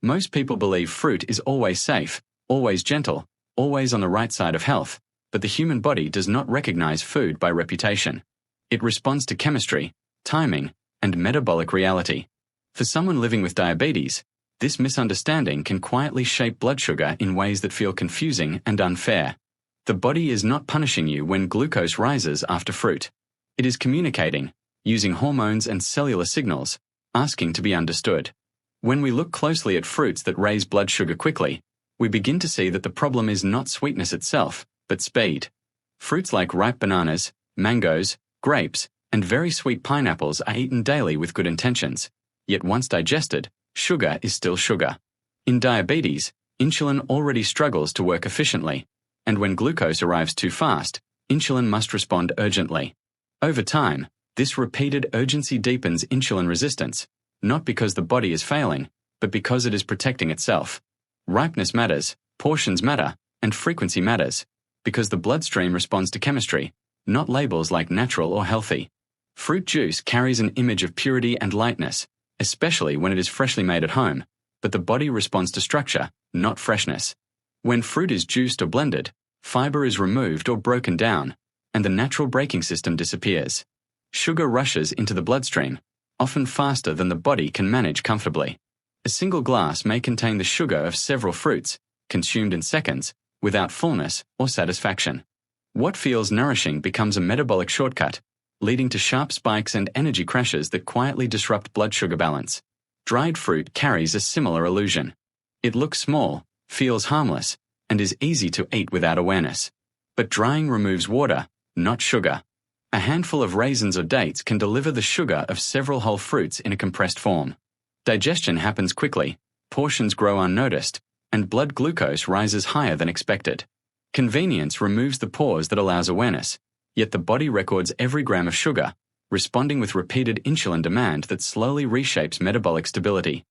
Most people believe fruit is always safe, always gentle, always on the right side of health, but the human body does not recognize food by reputation. It responds to chemistry, timing, and metabolic reality. For someone living with diabetes, this misunderstanding can quietly shape blood sugar in ways that feel confusing and unfair. The body is not punishing you when glucose rises after fruit. It is communicating, using hormones and cellular signals, asking to be understood. When we look closely at fruits that raise blood sugar quickly, we begin to see that the problem is not sweetness itself, but speed. Fruits like ripe bananas, mangoes, grapes, and very sweet pineapples are eaten daily with good intentions. Yet once digested, sugar is still sugar. In diabetes, insulin already struggles to work efficiently, and when glucose arrives too fast, insulin must respond urgently. Over time, this repeated urgency deepens insulin resistance, not because the body is failing, but because it is protecting itself. Ripeness matters, portions matter, and frequency matters, because the bloodstream responds to chemistry, not labels like natural or healthy. Fruit juice carries an image of purity and lightness, especially when it is freshly made at home, but the body responds to structure, not freshness. When fruit is juiced or blended, fiber is removed or broken down, and the natural braking system disappears. Sugar rushes into the bloodstream, often faster than the body can manage comfortably. A single glass may contain the sugar of several fruits, consumed in seconds, without fullness or satisfaction. What feels nourishing becomes a metabolic shortcut, leading to sharp spikes and energy crashes that quietly disrupt blood sugar balance. Dried fruit carries a similar illusion. It looks small, feels harmless, and is easy to eat without awareness. But drying removes water, not sugar. A handful of raisins or dates can deliver the sugar of several whole fruits in a compressed form. Digestion happens quickly, portions grow unnoticed, and blood glucose rises higher than expected. Convenience removes the pause that allows awareness, yet the body records every gram of sugar, responding with repeated insulin demand that slowly reshapes metabolic stability.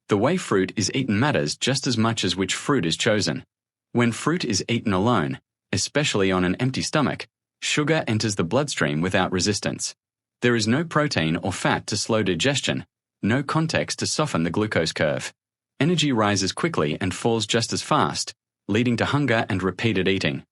The way fruit is eaten matters just as much as which fruit is chosen. When fruit is eaten alone, especially on an empty stomach, sugar enters the bloodstream without resistance. There is no protein or fat to slow digestion, no context to soften the glucose curve. Energy rises quickly and falls just as fast, leading to hunger and repeated eating.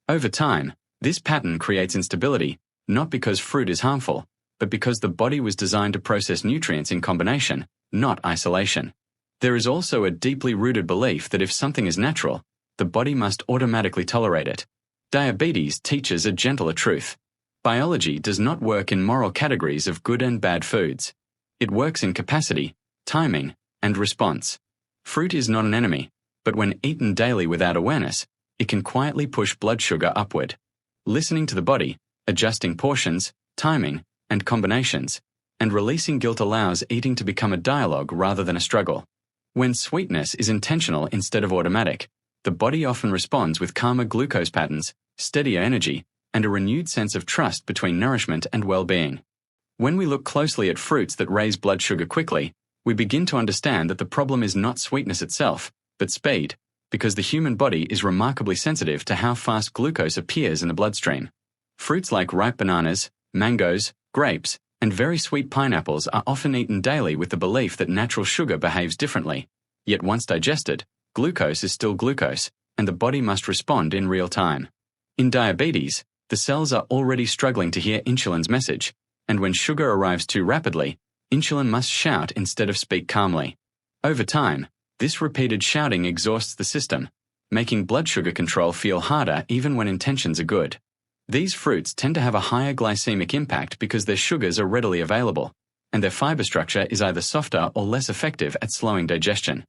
Over time, this pattern creates instability, not because fruit is harmful, but because the body was designed to process nutrients in combination, not isolation. There is also a deeply rooted belief that if something is natural, the body must automatically tolerate it. Diabetes teaches a gentler truth. Biology does not work in moral categories of good and bad foods. It works in capacity, timing, and response. Fruit is not an enemy, but when eaten daily without awareness, it can quietly push blood sugar upward. Listening to the body, adjusting portions, timing, and combinations, and releasing guilt allows eating to become a dialogue rather than a struggle. When sweetness is intentional instead of automatic, the body often responds with calmer glucose patterns, steadier energy, and a renewed sense of trust between nourishment and well-being. When we look closely at fruits that raise blood sugar quickly, we begin to understand that the problem is not sweetness itself, but speed, because the human body is remarkably sensitive to how fast glucose appears in the bloodstream. Fruits like ripe bananas, mangoes, grapes, and very sweet pineapples are often eaten daily with the belief that natural sugar behaves differently. Yet once digested, glucose is still glucose, and the body must respond in real time. In diabetes, the cells are already struggling to hear insulin's message, and when sugar arrives too rapidly, insulin must shout instead of speak calmly. Over time, this repeated shouting exhausts the system, making blood sugar control feel harder even when intentions are good. These fruits tend to have a higher glycemic impact because their sugars are readily available, and their fiber structure is either softer or less effective at slowing digestion.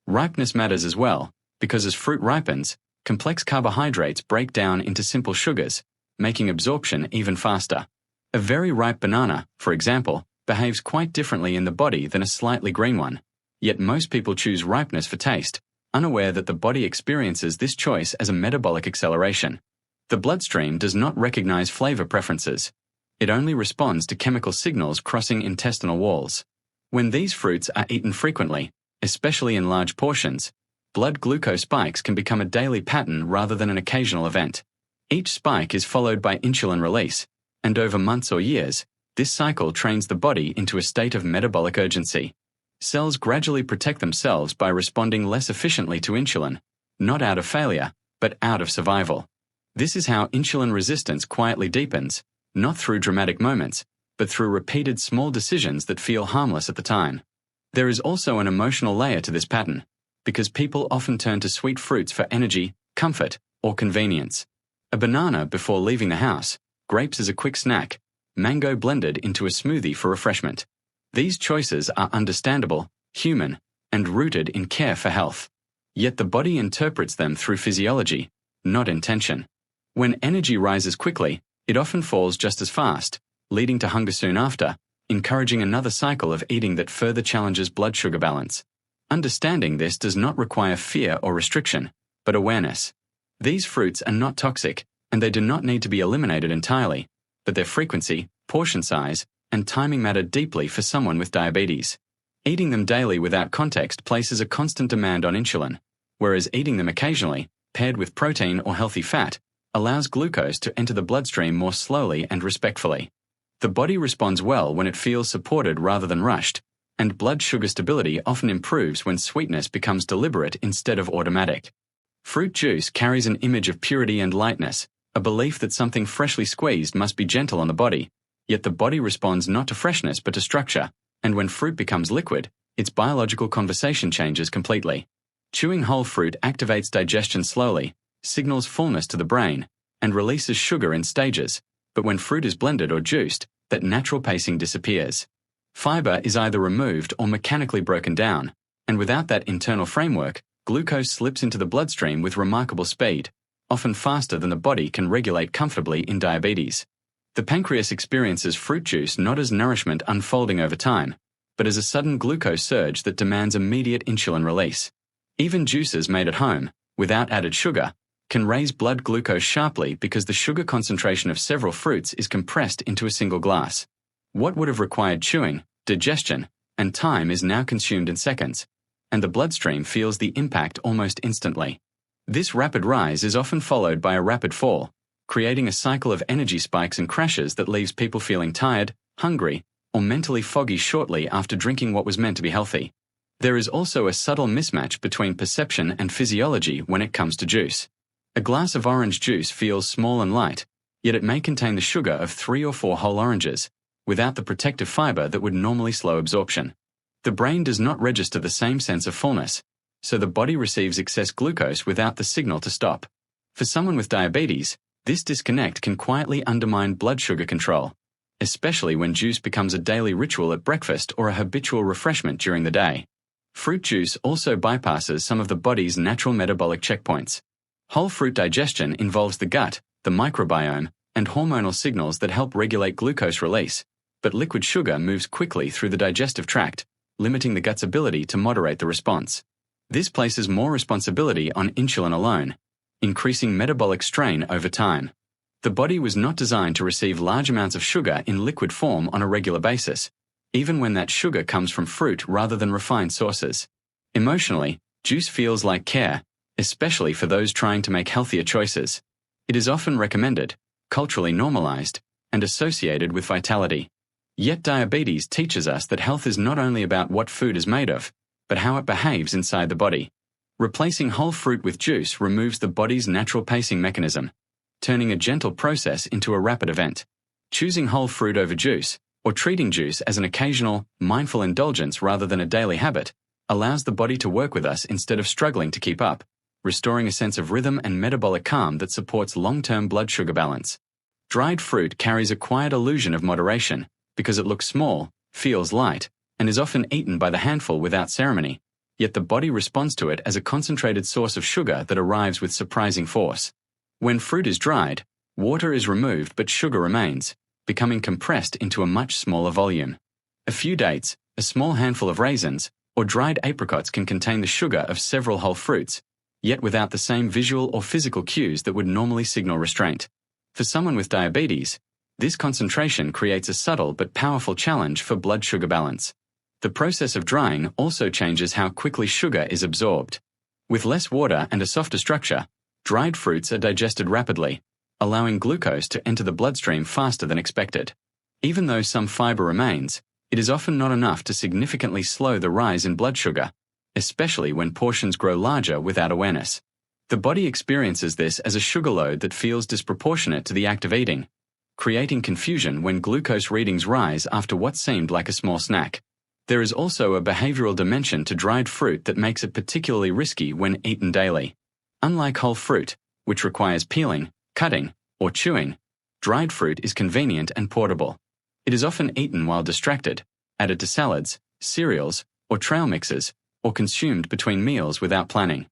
Ripeness matters as well, because as fruit ripens, complex carbohydrates break down into simple sugars, making absorption even faster. A very ripe banana, for example, behaves quite differently in the body than a slightly green one, yet most people choose ripeness for taste, unaware that the body experiences this choice as a metabolic acceleration. The bloodstream does not recognize flavor preferences. It only responds to chemical signals crossing intestinal walls. When these fruits are eaten frequently, especially in large portions, blood glucose spikes can become a daily pattern rather than an occasional event. Each spike is followed by insulin release, and over months or years, this cycle trains the body into a state of metabolic urgency. Cells gradually protect themselves by responding less efficiently to insulin, not out of failure, but out of survival. This is how insulin resistance quietly deepens, not through dramatic moments, but through repeated small decisions that feel harmless at the time. There is also an emotional layer to this pattern, because people often turn to sweet fruits for energy, comfort, or convenience. A banana before leaving the house, grapes as a quick snack, mango blended into a smoothie for refreshment. These choices are understandable, human, and rooted in care for health. Yet the body interprets them through physiology, not intention. When energy rises quickly, it often falls just as fast, leading to hunger soon after, encouraging another cycle of eating that further challenges blood sugar balance. Understanding this does not require fear or restriction, but awareness. These fruits are not toxic, and they do not need to be eliminated entirely, but their frequency, portion size, and timing matter deeply for someone with diabetes. Eating them daily without context places a constant demand on insulin, whereas eating them occasionally, paired with protein or healthy fat, allows glucose to enter the bloodstream more slowly and respectfully. The body responds well when it feels supported rather than rushed, and blood sugar stability often improves when sweetness becomes deliberate instead of automatic. Fruit juice carries an image of purity and lightness, a belief that something freshly squeezed must be gentle on the body, yet the body responds not to freshness but to structure, and when fruit becomes liquid, its biological conversation changes completely. Chewing whole fruit activates digestion slowly, signals fullness to the brain, and releases sugar in stages, but when fruit is blended or juiced, that natural pacing disappears. Fiber is either removed or mechanically broken down, and without that internal framework, glucose slips into the bloodstream with remarkable speed, often faster than the body can regulate comfortably in diabetes. The pancreas experiences fruit juice not as nourishment unfolding over time, but as a sudden glucose surge that demands immediate insulin release. Even juices made at home, without added sugar, can raise blood glucose sharply because the sugar concentration of several fruits is compressed into a single glass. What would have required chewing, digestion, and time is now consumed in seconds, and the bloodstream feels the impact almost instantly. This rapid rise is often followed by a rapid fall, creating a cycle of energy spikes and crashes that leaves people feeling tired, hungry, or mentally foggy shortly after drinking what was meant to be healthy. There is also a subtle mismatch between perception and physiology when it comes to juice. A glass of orange juice feels small and light, yet it may contain the sugar of 3 or 4 whole oranges, without the protective fiber that would normally slow absorption. The brain does not register the same sense of fullness, so the body receives excess glucose without the signal to stop. For someone with diabetes, this disconnect can quietly undermine blood sugar control, especially when juice becomes a daily ritual at breakfast or a habitual refreshment during the day. Fruit juice also bypasses some of the body's natural metabolic checkpoints. Whole fruit digestion involves the gut, the microbiome, and hormonal signals that help regulate glucose release, but liquid sugar moves quickly through the digestive tract, limiting the gut's ability to moderate the response. This places more responsibility on insulin alone, increasing metabolic strain over time. The body was not designed to receive large amounts of sugar in liquid form on a regular basis, even when that sugar comes from fruit rather than refined sources. Emotionally, juice feels like care, especially for those trying to make healthier choices. It is often recommended, culturally normalized, and associated with vitality. Yet diabetes teaches us that health is not only about what food is made of, but how it behaves inside the body. Replacing whole fruit with juice removes the body's natural pacing mechanism, turning a gentle process into a rapid event. Choosing whole fruit over juice, or treating juice as an occasional, mindful indulgence rather than a daily habit, allows the body to work with us instead of struggling to keep up, restoring a sense of rhythm and metabolic calm that supports long-term blood sugar balance. Dried fruit carries a quiet illusion of moderation because it looks small, feels light, and is often eaten by the handful without ceremony, yet the body responds to it as a concentrated source of sugar that arrives with surprising force. When fruit is dried, water is removed but sugar remains, becoming compressed into a much smaller volume. A few dates, a small handful of raisins, or dried apricots can contain the sugar of several whole fruits, yet without the same visual or physical cues that would normally signal restraint. For someone with diabetes, this concentration creates a subtle but powerful challenge for blood sugar balance. The process of drying also changes how quickly sugar is absorbed. With less water and a softer structure, dried fruits are digested rapidly, allowing glucose to enter the bloodstream faster than expected. Even though some fiber remains, It is often not enough to significantly slow the rise in blood sugar, especially when portions grow larger without awareness. The body experiences this as a sugar load that feels disproportionate to the act of eating, creating confusion when glucose readings rise after what seemed like a small snack. There is also a behavioral dimension to dried fruit that makes it particularly risky when eaten daily. Unlike whole fruit, which requires peeling, cutting, or chewing, dried fruit is convenient and portable. It is often eaten while distracted, added to salads, cereals, or trail mixes, or consumed between meals without planning.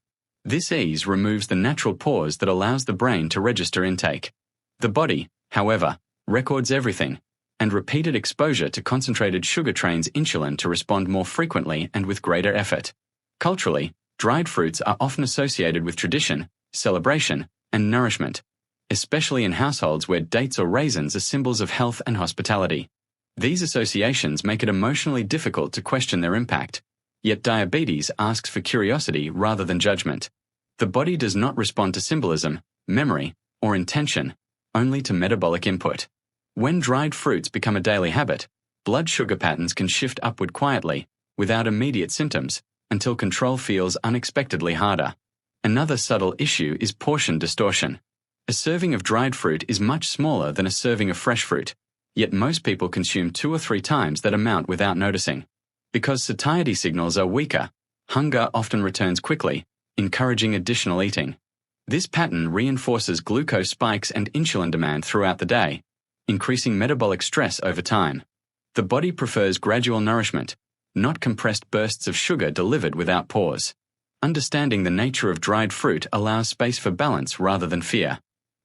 This ease removes the natural pause that allows the brain to register intake. The body, however, records everything, and repeated exposure to concentrated sugar trains insulin to respond more frequently and with greater effort. Culturally, dried fruits are often associated with tradition, celebration, and nourishment, especially in households where dates or raisins are symbols of health and hospitality. These associations make it emotionally difficult to question their impact, yet diabetes asks for curiosity rather than judgment. The body does not respond to symbolism, memory, or intention, only to metabolic input. When dried fruits become a daily habit, blood sugar patterns can shift upward quietly, without immediate symptoms, until control feels unexpectedly harder. Another subtle issue is portion distortion. A serving of dried fruit is much smaller than a serving of fresh fruit, yet most people consume 2 or 3 times that amount without noticing. Because satiety signals are weaker, hunger often returns quickly, encouraging additional eating. This pattern reinforces glucose spikes and insulin demand throughout the day, increasing metabolic stress over time. The body prefers gradual nourishment, not compressed bursts of sugar delivered without pause. Understanding the nature of dried fruit allows space for balance rather than fear.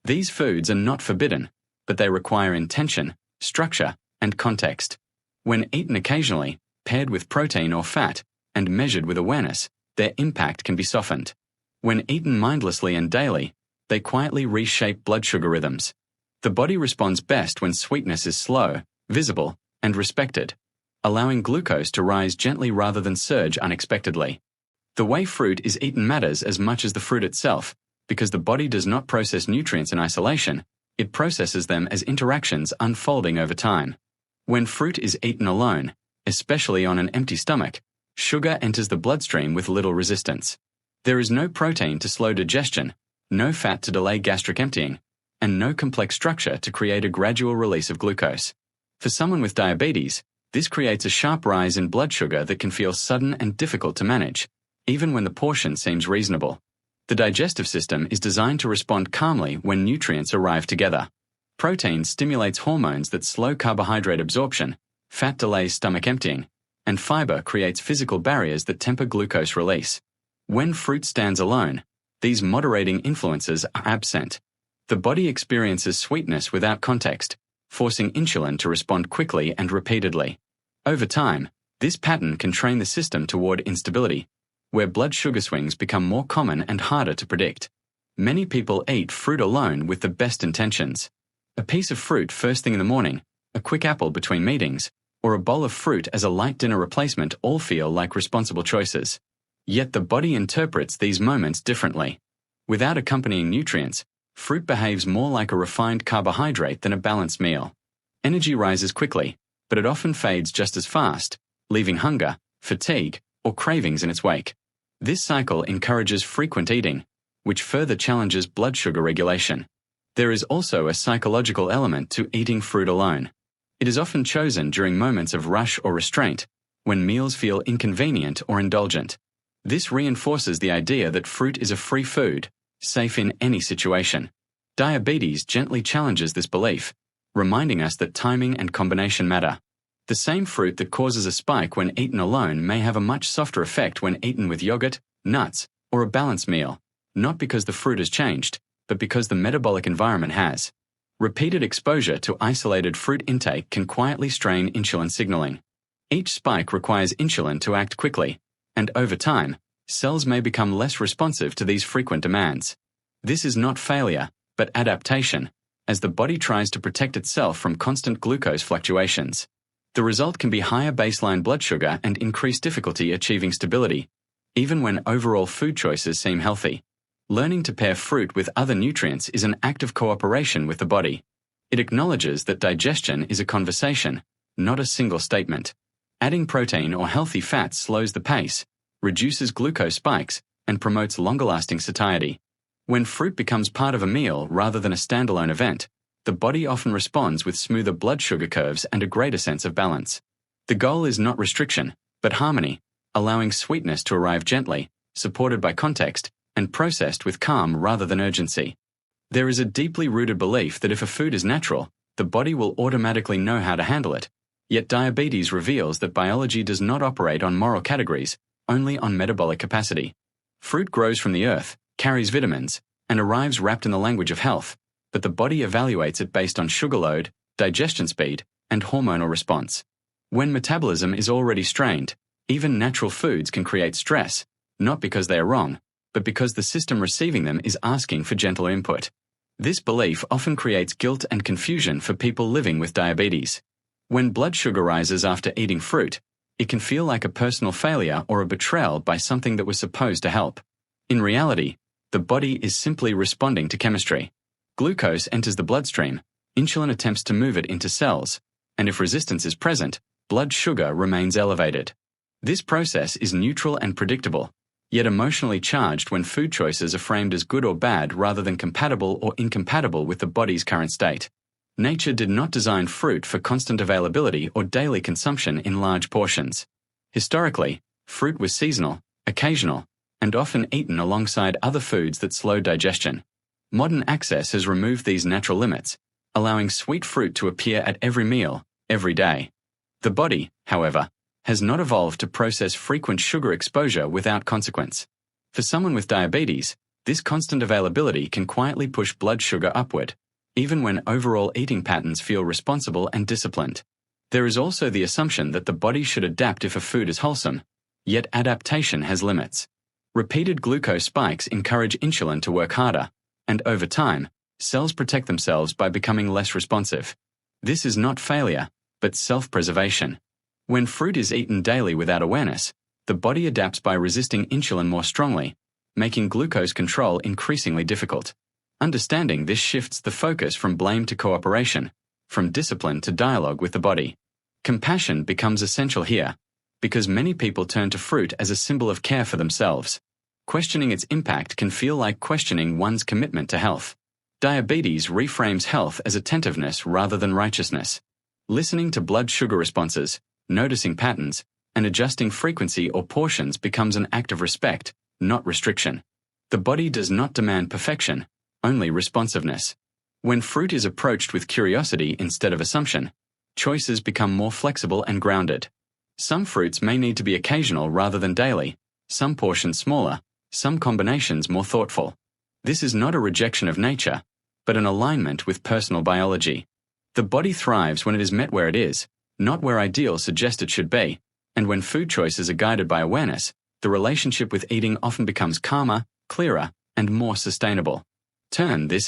These foods are not forbidden, but they require intention, structure, and context. When eaten occasionally, paired with protein or fat, and measured with awareness, their impact can be softened. When eaten mindlessly and daily, they quietly reshape blood sugar rhythms. The body responds best when sweetness is slow, visible, and respected, allowing glucose to rise gently rather than surge unexpectedly. The way fruit is eaten matters as much as the fruit itself, because the body does not process nutrients in isolation, it processes them as interactions unfolding over time. When fruit is eaten alone, especially on an empty stomach, sugar enters the bloodstream with little resistance. There is no protein to slow digestion, no fat to delay gastric emptying, and no complex structure to create a gradual release of glucose. For someone with diabetes, this creates a sharp rise in blood sugar that can feel sudden and difficult to manage, even when the portion seems reasonable. The digestive system is designed to respond calmly when nutrients arrive together. Protein stimulates hormones that slow carbohydrate absorption, fat delays stomach emptying, and fiber creates physical barriers that temper glucose release. When fruit stands alone, these moderating influences are absent. The body experiences sweetness without context, forcing insulin to respond quickly and repeatedly. Over time, this pattern can train the system toward instability, where blood sugar swings become more common and harder to predict. Many people eat fruit alone with the best intentions. A piece of fruit first thing in the morning, a quick apple between meetings, or a bowl of fruit as a light dinner replacement all feel like responsible choices. Yet the body interprets these moments differently. Without accompanying nutrients, fruit behaves more like a refined carbohydrate than a balanced meal. Energy rises quickly, but it often fades just as fast, leaving hunger, fatigue, or cravings in its wake. This cycle encourages frequent eating, which further challenges blood sugar regulation. There is also a psychological element to eating fruit alone. It is often chosen during moments of rush or restraint, when meals feel inconvenient or indulgent. This reinforces the idea that fruit is a free food, safe in any situation. Diabetes gently challenges this belief, reminding us that timing and combination matter. The same fruit that causes a spike when eaten alone may have a much softer effect when eaten with yogurt, nuts, or a balanced meal, not because the fruit has changed, but because the metabolic environment has. Repeated exposure to isolated fruit intake can quietly strain insulin signaling. Each spike requires insulin to act quickly, and over time, cells may become less responsive to these frequent demands. This is not failure, but adaptation, as the body tries to protect itself from constant glucose fluctuations. The result can be higher baseline blood sugar and increased difficulty achieving stability, even when overall food choices seem healthy. Learning to pair fruit with other nutrients is an act of cooperation with the body. It acknowledges that digestion is a conversation, not a single statement. Adding protein or healthy fats slows the pace, reduces glucose spikes, and promotes longer-lasting satiety. When fruit becomes part of a meal rather than a standalone event, the body often responds with smoother blood sugar curves and a greater sense of balance. The goal is not restriction, but harmony, allowing sweetness to arrive gently, supported by context, and processed with calm rather than urgency. There is a deeply rooted belief that if a food is natural, the body will automatically know how to handle it. Yet diabetes reveals that biology does not operate on moral categories, only on metabolic capacity. Fruit grows from the earth, carries vitamins, and arrives wrapped in the language of health, but the body evaluates it based on sugar load, digestion speed, and hormonal response. When metabolism is already strained, even natural foods can create stress, not because they are wrong, but because the system receiving them is asking for gentler input. This belief often creates guilt and confusion for people living with diabetes. When blood sugar rises after eating fruit, it can feel like a personal failure or a betrayal by something that was supposed to help. In reality, the body is simply responding to chemistry. Glucose enters the bloodstream, insulin attempts to move it into cells, and if resistance is present, blood sugar remains elevated. This process is neutral and predictable, yet emotionally charged when food choices are framed as good or bad rather than compatible or incompatible with the body's current state. Nature did not design fruit for constant availability or daily consumption in large portions. Historically, fruit was seasonal, occasional, and often eaten alongside other foods that slow digestion. Modern access has removed these natural limits, allowing sweet fruit to appear at every meal, every day. The body, however, has not evolved to process frequent sugar exposure without consequence. For someone with diabetes, this constant availability can quietly push blood sugar upward, even when overall eating patterns feel responsible and disciplined. There is also the assumption that the body should adapt if a food is wholesome, yet adaptation has limits. Repeated glucose spikes encourage insulin to work harder, and over time, cells protect themselves by becoming less responsive. This is not failure, but self-preservation. When fruit is eaten daily without awareness, the body adapts by resisting insulin more strongly, making glucose control increasingly difficult. Understanding this shifts the focus from blame to cooperation, from discipline to dialogue with the body. Compassion becomes essential here, because many people turn to fruit as a symbol of care for themselves. Questioning its impact can feel like questioning one's commitment to health. Diabetes reframes health as attentiveness rather than righteousness. Listening to blood sugar responses, noticing patterns, and adjusting frequency or portions becomes an act of respect, not restriction. The body does not demand perfection, only responsiveness. When fruit is approached with curiosity instead of assumption, choices become more flexible and grounded. Some fruits may need to be occasional rather than daily, some portions smaller, some combinations more thoughtful. This is not a rejection of nature, but an alignment with personal biology. The body thrives when it is met where it is, not where ideals suggest it should be, and when food choices are guided by awareness, the relationship with eating often becomes calmer, clearer, and more sustainable. Turn this